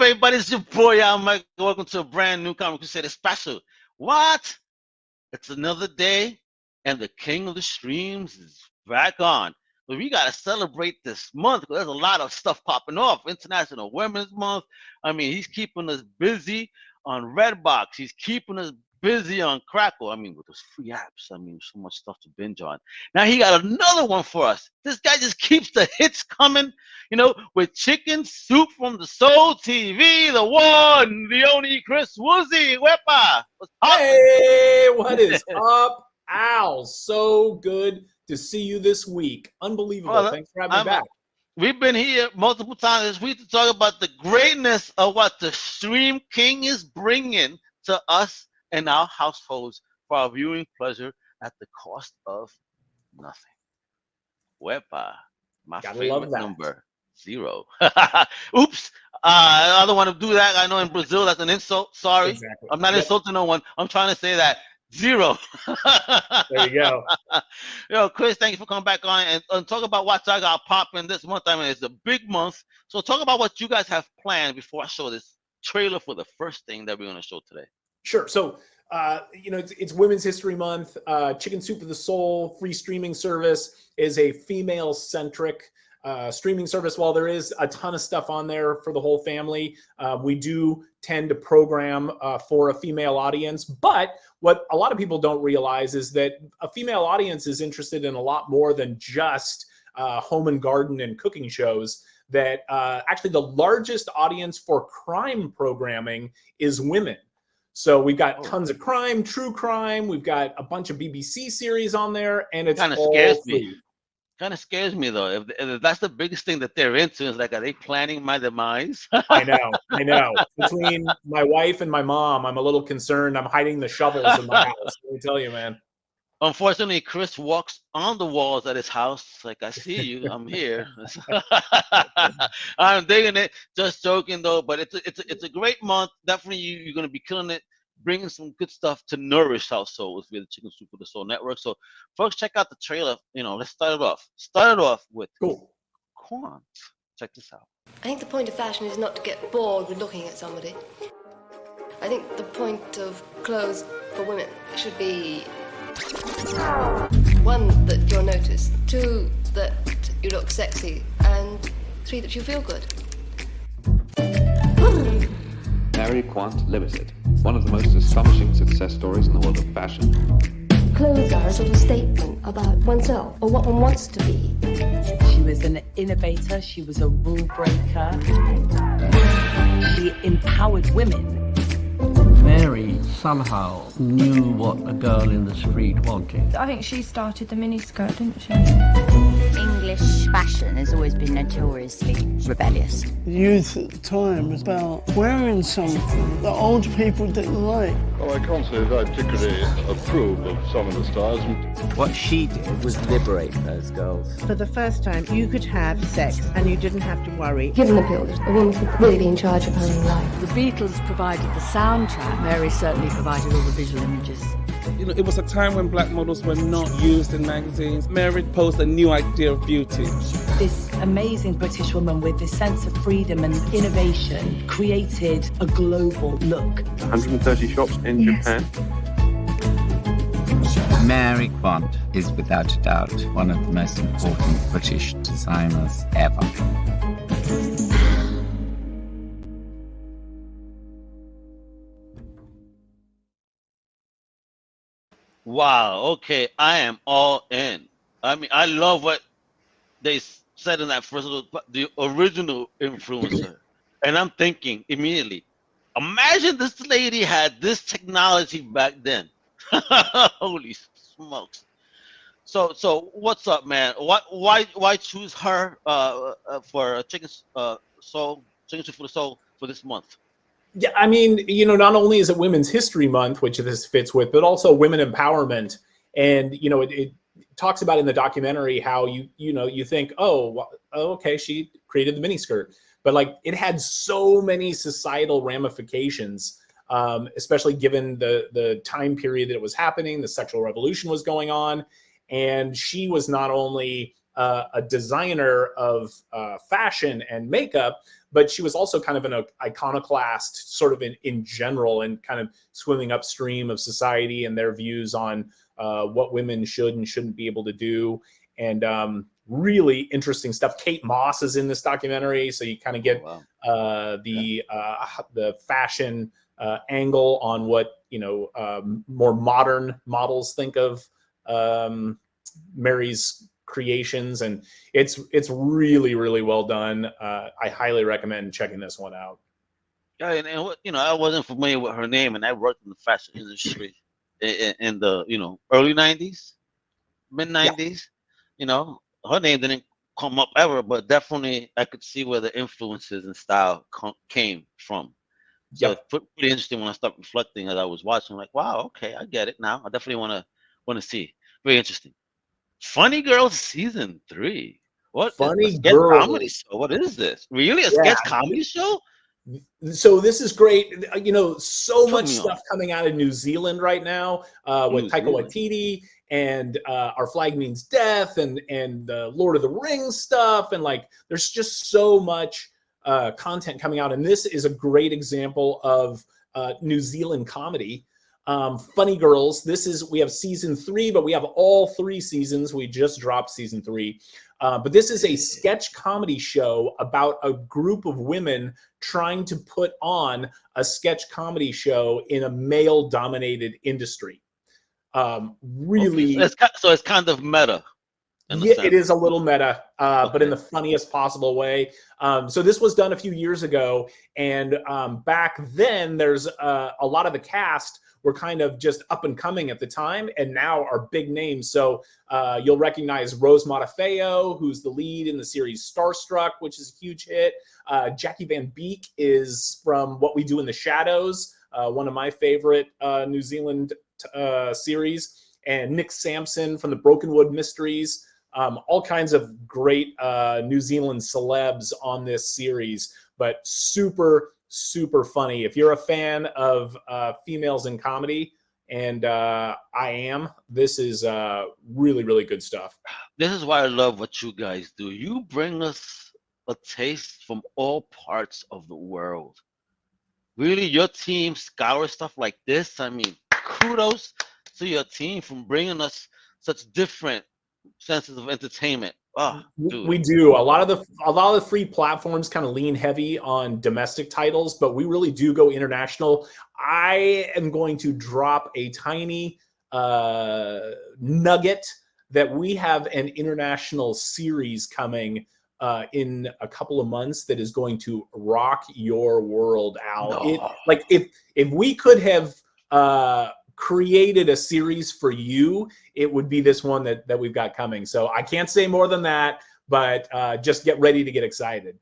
everybody? It's your boy, I'm Mike. Welcome to a brand new Comic Crusader special. What? It's another day, and the king of the streams is back on. But we got to celebrate this month because there's a lot of stuff popping off. International Women's Month. I mean, he's keeping us busy on Redbox. He's keeping us busy on Crackle. I mean, with those free apps. I mean, so much stuff to binge on. Now he got another one for us. This guy just keeps the hits coming, with Chicken Soup from the Soul TV, the one, the only Chris Woolsey. Wepa. What's up? Hey, what is up, Al? So good to see you this week. Unbelievable. Well, thanks for having me back. We've been here multiple times this week to talk about the greatness of what the Stream King is bringing to us and our households for our viewing pleasure at the cost of nothing. Wepa, my favorite number, 0. Oops. I don't want to do that. I know in Brazil that's an insult. Sorry. Exactly. I'm not insulting no one. I'm trying to say that. 0. There you go. Yo, Chris, thank you for coming back on and talk about what I got popping this month. I mean, it's a big month. So talk about what you guys have planned before I show this trailer for the first thing that we're going to show today. Sure. So, it's Women's History Month. Chicken Soup for the Soul free streaming service is a female-centric streaming service. While there is a ton of stuff on there for the whole family, we do tend to program for a female audience. But what a lot of people don't realize is that a female audience is interested in a lot more than just home and garden and cooking shows. That actually the largest audience for crime programming is women. So we've got tons of crime, true crime. We've got a bunch of BBC series on there, and it's kind of scares me. Kind of scares me though. If that's the biggest thing that they're into, is like, are they planning my demise? I know. Between my wife and my mom, I'm a little concerned. I'm hiding the shovels in my house. Let me tell you, man. Unfortunately, Chris walks on the walls at his house. Like, I see you. I'm here. I'm digging it. Just joking though. But it's a great month. Definitely, you're gonna be killing it, bringing some good stuff to nourish our souls with the Chicken Soup for the Soul Network. So, folks, check out the trailer. Let's start it off. Start it off with Quant. Check this out. I think the point of fashion is not to get bored with looking at somebody. I think the point of clothes for women should be 1, that you're noticed, 2, that you look sexy, and 3, that you feel good. Mary Quant Limited, one of the most astonishing success stories in the world of fashion. Clothes are a sort of statement about oneself, or what one wants to be. She was an innovator, she was a rule breaker. She empowered women. Mary somehow knew what a girl in the street wanted. I think she started the miniskirt, didn't she? English fashion has always been notoriously rebellious. Youth at the time was about wearing something that older people didn't like. Well, I can't say that I particularly approve of some of the styles. What she did was liberate those girls. For the first time, you could have sex and you didn't have to worry. Given the pill, a woman could really be in charge of her own life. The Beatles provided the soundtrack. Mary certainly provided all the visual images. It was a time when black models were not used in magazines. Mary posed a new idea of beauty. This amazing British woman with this sense of freedom and innovation created a global look. 130 shops in Japan. Mary Quant is without a doubt one of the most important British designers ever. Wow. Okay, I am all in. I mean, I love what they said in that first little, the original influencer, and I'm thinking immediately, imagine this lady had this technology back then. Holy smokes! So what's up, man? Why choose her for Chicken Soup for the Soul for this month? Yeah, I mean, not only is it Women's History Month, which this fits with, but also women empowerment. And, it talks about in the documentary how you think, okay, she created the miniskirt. But like, it had so many societal ramifications, especially given the time period that it was happening. The sexual revolution was going on. And she was not only a designer of fashion and makeup, but she was also kind of an iconoclast sort of in general, and kind of swimming upstream of society and their views on what women should and shouldn't be able to do. And really interesting stuff. Kate Moss is in this documentary, so you kind of get the fashion angle on what more modern models think of Mary's creations, and it's really, really well done. I highly recommend checking this one out. Yeah, and I wasn't familiar with her name, and I worked in the fashion industry in the early '90s, mid '90s. Her name didn't come up ever, but definitely I could see where the influences and style came from. So it's pretty interesting when I start reflecting as I was watching. Like, wow, okay, I get it now. I definitely want to see. Very interesting. Funny Girls season 3. What? Funny a sketch Girls. comedy show? What is this? Really, a sketch comedy show? So this is great. So Put much me stuff coming out of New Zealand right now with New Taika Zealand. Waititi and Our Flag Means Death and the Lord of the Rings stuff, and like there's just so much content coming out, and this is a great example of New Zealand comedy. Funny Girls. We have season 3, but we have all 3 seasons. We just dropped season 3. But this is a sketch comedy show about a group of women trying to put on a sketch comedy show in a male-dominated industry. Really, Okay, so it's kind of meta. Yeah, it is a little meta, but in the funniest possible way. So this was done a few years ago, and back then, there's a lot of the cast were kind of just up and coming at the time, and now are big names. So you'll recognize Rose Matafeo, who's the lead in the series Starstruck, which is a huge hit. Jackie Van Beek is from What We Do in the Shadows, one of my favorite New Zealand series, and Nick Sampson from the Brokenwood Mysteries. All kinds of great New Zealand celebs on this series, but super, super funny. If you're a fan of females in comedy, and I am, this is really, really good stuff. This is why I love what you guys do. You bring us a taste from all parts of the world. Really, your team scours stuff like this. I mean, kudos to your team for bringing us such different senses of entertainment. Oh, dude. We do. A lot of the free platforms kind of lean heavy on domestic titles, but we really do go international. I am going to drop a tiny nugget that we have an international series coming in a couple of months that is going to rock your world out. No. If we could have created a series for you, it would be this one that we've got coming. So I can't say more than that, but just get ready to get excited.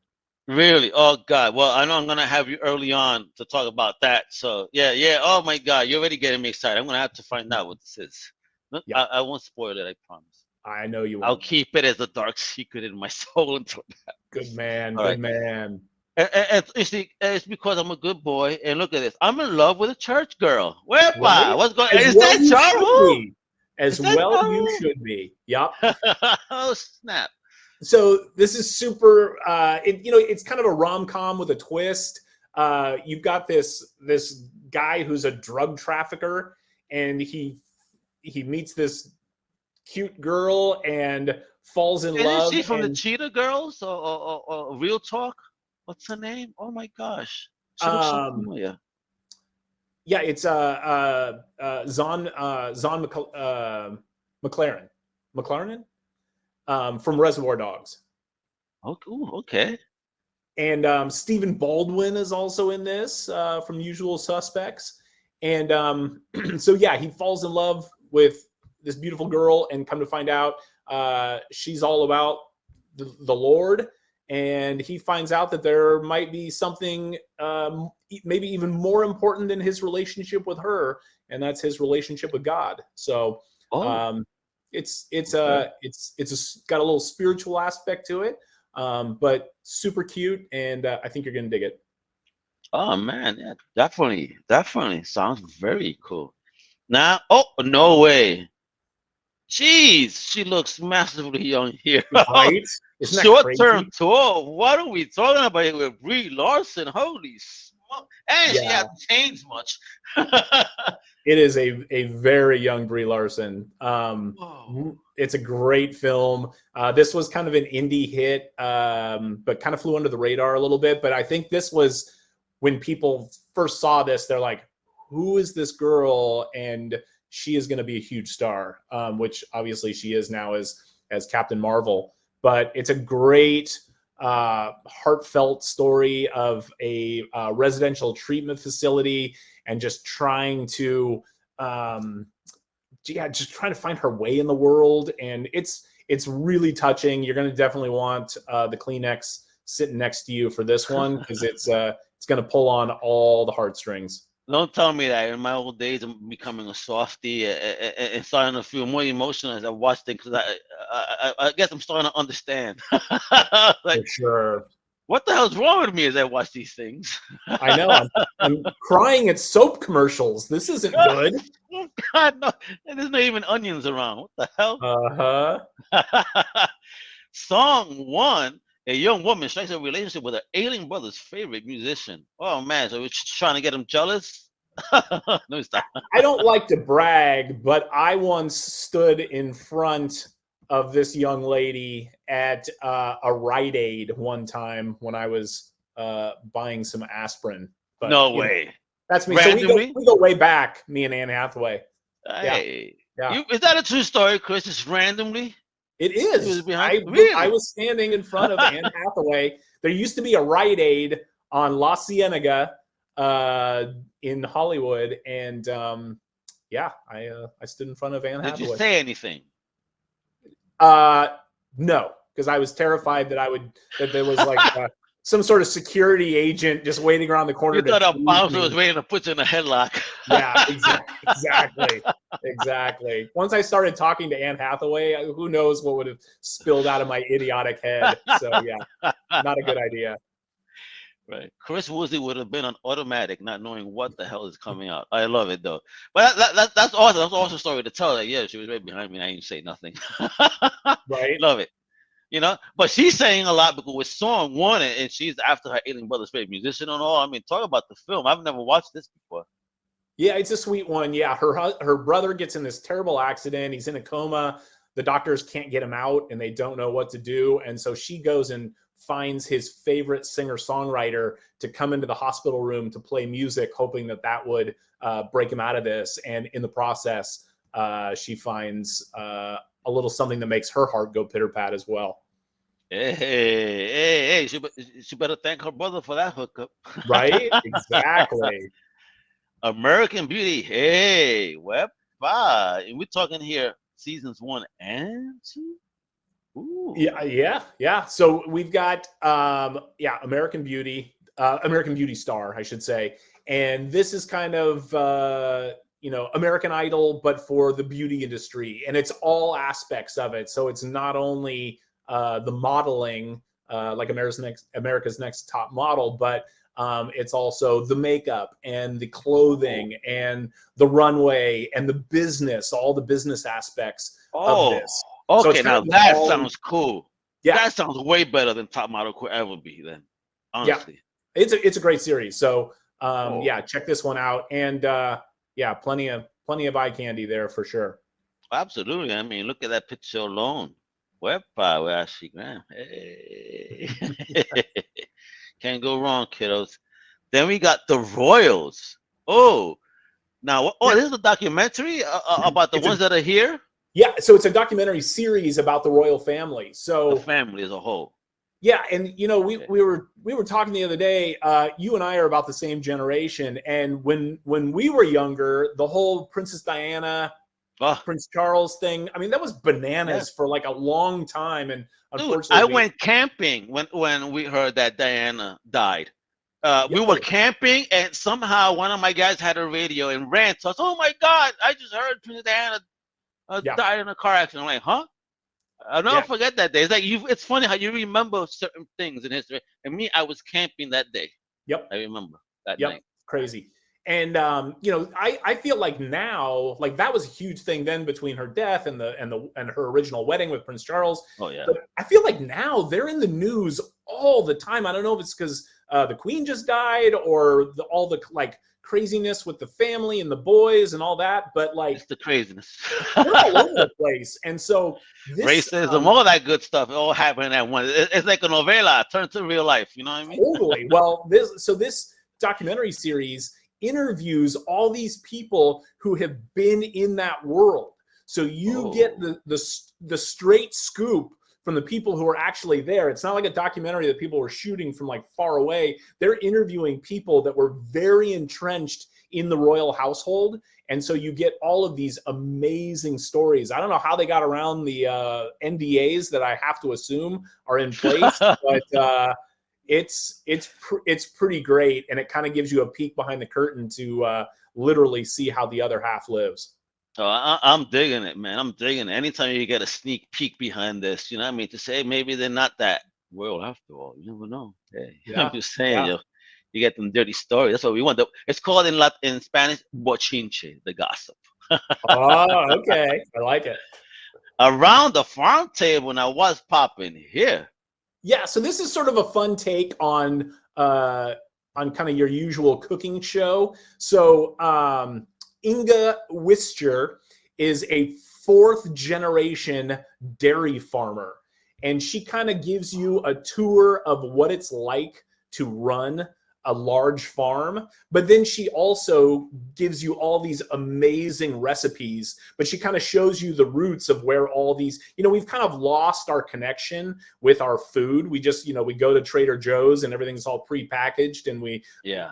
Really? Oh God. Well, I know I'm gonna have you early on to talk about that. So yeah. Oh my God, you're already getting me excited. I'm gonna have to find out what this is. I won't spoil it. I promise. I know you won't. I'll keep it as a dark secret in my soul until that. Good man. All Good right. man. And you see, it's because I'm a good boy. And look at this. I'm in love with a church girl. Wherepa? Right? What's going on? As Is well that you Charles? should be. As well you should be. Yup. Oh, snap. So this is super, it's kind of a rom-com with a twist. You've got this guy who's a drug trafficker, and he meets this cute girl and falls in love. Isn't she from the and, Cheetah Girls or Real Talk? What's her name? Oh my gosh. She looks so familiar. Yeah, it's Zon McLaren from Reservoir Dogs. Oh, ooh, okay. And Stephen Baldwin is also in this from Usual Suspects. And so, yeah, he falls in love with this beautiful girl, and come to find out she's all about the Lord. And he finds out that there might be something maybe even more important than his relationship with her, and that's his relationship with God. So it's got a little spiritual aspect to it, but super cute, and I think you're gonna dig it. Oh man, yeah, definitely sounds very cool. Now, oh no way, Jeez, she looks massively young here. Right? Isn't that Short term crazy? tour. What are we talking about here with Brie Larson? Holy smoke! And she Yeah. hasn't changed much. It is a very young Brie Larson. Whoa. It's a great film. This was kind of an indie hit, but kind of flew under the radar a little bit. But I think this was when people first saw this, they're like, "Who is this girl?" And she is going to be a huge star, which obviously she is now as Captain Marvel. But it's a great, heartfelt story of a residential treatment facility and just trying to, just trying to find her way in the world. And it's really touching. You're going to definitely want the Kleenex sitting next to you for this one, because it's going to pull on all the heartstrings. Don't tell me that. In my old days, I'm becoming a softie and starting to feel more emotional as I watch things, because I guess I'm starting to understand. Like, For sure. what the hell's wrong with me as I watch these things? I know. I'm crying at soap commercials. This isn't good. Oh, God, no. And there's not even onions around. What the hell? Song 1. A young woman strikes a relationship with her ailing brother's favorite musician. Oh, man. So we're trying to get him jealous? No, stop. I don't like to brag, but I once stood in front of this young lady at a Rite Aid one time when I was buying some aspirin. But, no way. That's me. Randomly? So we go way back, me and Anne Hathaway. Hey. Yeah. Is that a true story, Chris? Just randomly? It is. Really? I was standing in front of Anne Hathaway. There used to be a Rite Aid on La Cienega in Hollywood, and I stood in front of Anne Hathaway. Did you say anything? No, because I was terrified that there was like some sort of security agent just waiting around the corner. You thought a bouncer was waiting to put you in a headlock. Yeah, exactly. Once I started talking to Anne Hathaway, who knows what would have spilled out of my idiotic head. So yeah, not a good idea. Right. Chris Woolsey would have been on automatic, not knowing what the hell is coming out. I love it though. But that's awesome. That's an awesome story to tell. Like, yeah, she was right behind me. I didn't say nothing. Right. Love it. You know, but she's saying a lot because with song 1, and she's after her ailing brother's favorite musician and all. I mean, talk about the film. I've never watched this before. Yeah, it's a sweet one. Yeah, her brother gets in this terrible accident. He's in a coma. The doctors can't get him out, and they don't know what to do. And so she goes and finds his favorite singer-songwriter to come into the hospital room to play music, hoping that would break him out of this. And in the process, she finds a little something that makes her heart go pitter-pat as well. Hey, she better thank her brother for that hookup. Right? Exactly. American Beauty. Hey, and we're talking here seasons 1 and 2. Ooh. Yeah. So we've got American Beauty Star, I should say, and this is kind of American Idol, but for the beauty industry, and it's all aspects of it. So it's not only the modeling, like America's Next Top Model, but it's also the makeup and the clothing and the runway and the business, all the business aspects of this. Okay, so now that sounds cool. Yeah, that sounds way better than Top Model could ever be. Then, honestly, yeah, it's a great series. So, check this one out, and plenty of eye candy there for sure. Absolutely. I mean, look at that picture alone. Where I see, man. Hey. Can't go wrong, kiddos. Then we got the Royals. Oh, now, this is a documentary about the ones that are here. Yeah, so it's a documentary series about the royal family. So the family as a whole. Yeah, and we were talking the other day. You and I are about the same generation, and when we were younger, the whole Princess Diana, Prince Charles thing. I mean, that was bananas for like a long time. And unfortunately, I went camping when we heard that Diana died. We were camping, and somehow one of my guys had a radio and ran to us. Oh my God! I just heard Princess Diana died in a car accident. I'm like, huh? I'll never forget that day. It's like it's funny how you remember certain things in history. And me, I was camping that day. Yep. I remember that night. Crazy. And you know, I feel like now, like that was a huge thing then between her death and her original wedding with Prince Charles. Oh yeah. But I feel like now they're in the news all the time. I don't know if it's because the Queen just died or all the like craziness with the family and the boys and all that. But like it's the craziness. they're all over the place. And so this, racism, all that good stuff, it all happened at once. It's like a novela turned to real life. You know what I mean? Totally. Well, this documentary series interviews all these people who have been in that world, so you get the straight scoop from the people who are actually there. It's not like a documentary that people were shooting from like far away. They're interviewing people that were very entrenched in the royal household, and so you get all of these amazing stories. I don't know how they got around the NDAs that I have to assume are in place, but it's pretty great, and it kind of gives you a peek behind the curtain to literally see how the other half lives. Oh, I'm digging it, man. I'm digging it. Anytime you get a sneak peek behind this, you know what I mean, to say maybe they're not that world after all. You never know. Hey, I'm just saying, you get them dirty stories. That's what we want. It's called in Spanish, bochinche, the gossip. Oh, okay. I like it. Around the farm table, now what's popping here? Yeah, so this is sort of a fun take on kind of your usual cooking show. So Inga Wischer is a 4th generation dairy farmer, and she kind of gives you a tour of what it's like to run a large farm, but then she also gives you all these amazing recipes, but she kind of shows you the roots of where all these, you know, we've kind of lost our connection with our food. We just, you know, we go to Trader Joe's and everything's all pre-packaged and we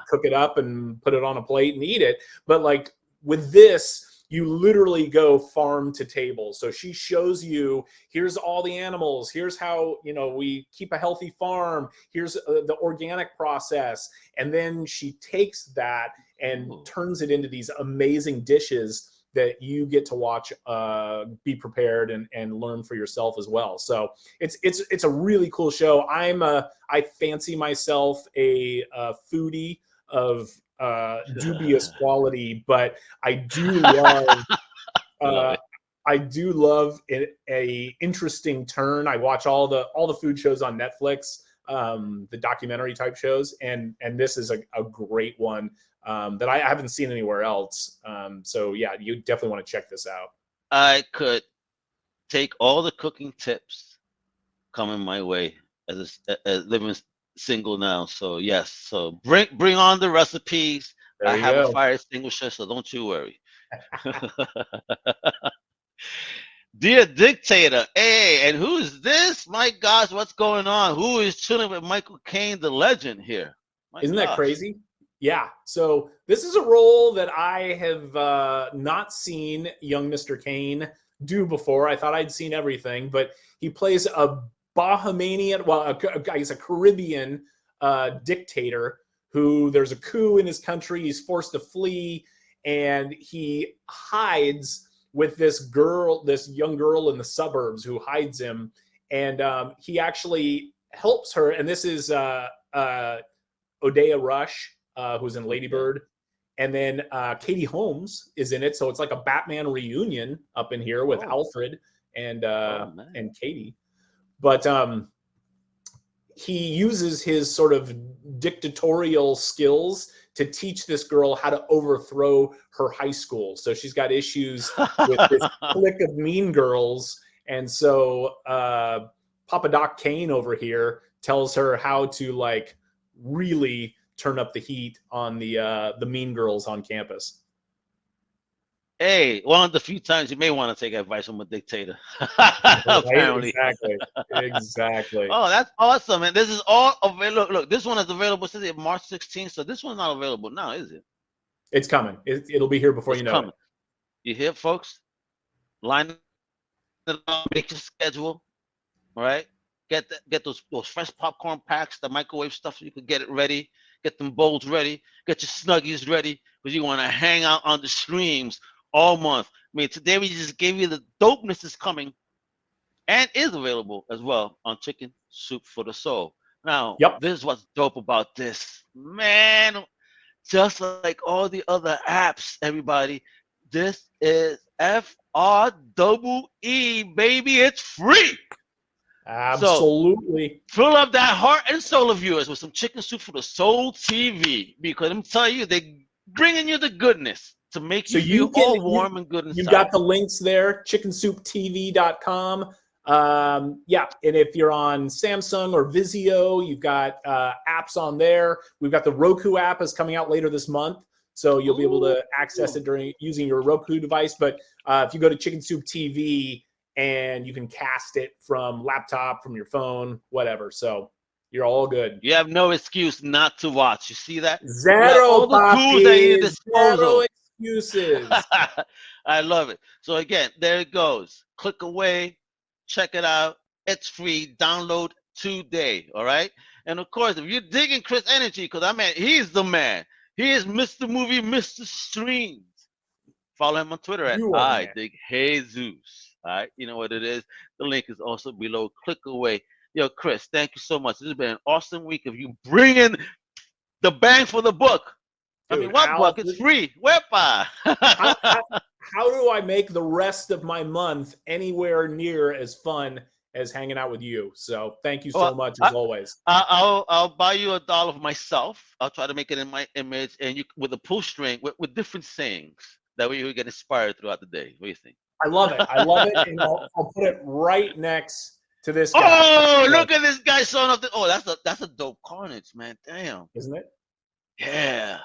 cook it up and put it on a plate and eat it. But like with this, you literally go farm to table. So she shows you, here's all the animals, here's how, you know, we keep a healthy farm, here's the organic process. And then she takes that and turns it into these amazing dishes that you get to watch, be prepared and learn for yourself as well. So it's a really cool show. I fancy myself a foodie of dubious quality, but I do love I do love a interesting turn. I watch all the food shows on Netflix, the documentary type shows, and this is a great one that I haven't seen anywhere else. So yeah, you definitely want to check this out. I could take all the cooking tips coming my way as living single now. So yes, so bring on the recipes. I have a fire extinguisher, so don't you worry. Dear Dictator, hey, and who is this? My gosh, what's going on? Who is chilling with Michael Caine, the legend here? Isn't that crazy? Yeah. So this is a role that I have not seen young Mr. Caine do before. I thought I'd seen everything, but he plays a Bahamian, well, he's a Caribbean dictator who there's a coup in his country. He's forced to flee, and he hides with this young girl in the suburbs who hides him. And he actually helps her. And this is Odea Rush, who's in Lady Bird. And then Katie Holmes is in it. So it's like a Batman reunion up in here with Alfred and Katie. But he uses his sort of dictatorial skills to teach this girl how to overthrow her high school. So she's got issues with this clique of mean girls. And so Papa Doc Caine over here tells her how to like really turn up the heat on the mean girls on campus. Hey, one of the few times you may want to take advice from a dictator. Apparently. Exactly. Oh, that's awesome, man. This is all available. Look, this one is available since March 16th, so this one's not available now, is it? It's coming. It'll be here before you know it. You hear, folks? Line it up, make your schedule, all right? Get those fresh popcorn packs, the microwave stuff, so you can get it ready. Get them bowls ready. Get your Snuggies ready, because you want to hang out on the streams all month. I mean, today we just gave you the dopeness is coming and is available as well on Chicken Soup for the Soul. Now, this is what's dope about this. Man, just like all the other apps, everybody. This is FREE, baby. It's free. So Absolutely. fill up that heart and soul of yours with some chicken soup for the soul TV, because I'm telling you, they're bringing you the goodness to make you feel all warm and good inside. You've got the links there, chickensouptv.com. Yeah, and if you're on Samsung or Vizio, you've got apps on there. We've got the Roku app is coming out later this month, so you'll be able to access it during using your Roku device. But if you go to Chicken Soup TV, and you can cast it from laptop, from your phone, whatever. So you're all good. You have no excuse not to watch. You see that? Zero, all the tools at your disposal. Zero excuses. I love it. So again, there it goes. Click away, check it out. It's free. Download today. All right. And of course, if you're digging Chris Energy, because he's the man. He is Mr. Movie, Mr. Streams. Follow him on Twitter at @IDigJesus. All right, you know what it is. The link is also below. Click away. Yo, Chris, thank you so much. This has been an awesome week of you bringing the bang for the buck. Dude, I mean, what buck? It's free. Wepa. How do I make the rest of my month anywhere near as fun as hanging out with you? So thank you so much as always. I'll buy you $1 myself. I'll try to make it in my image, and you with a pull string with different sayings. That way you get inspired throughout the day. What do you think? I love it. I love it. And I'll put it right next to this guy. Oh, look at this guy showing up. That's a dope carnage, man. Damn. Isn't it? Yeah.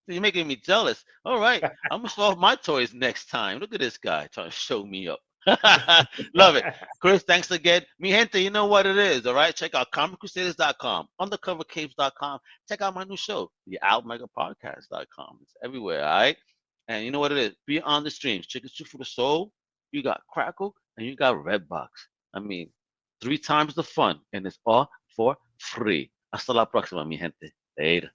You're making me jealous. All right. I'm going to show off my toys next time. Look at this guy trying to show me up. Love it. Chris, thanks again. Mi gente, you know what it is, all right? Check out comiccrusaders.com, undercovercapes.com. Check out my new show, the outmegapodcast.com. It's everywhere, all right? And you know what it is? Be on the streams. Chicken Soup for the Soul. You got Crackle and you got Redbox. I mean, 3 times the fun, and it's all for free. Hasta la próxima, mi gente. Later.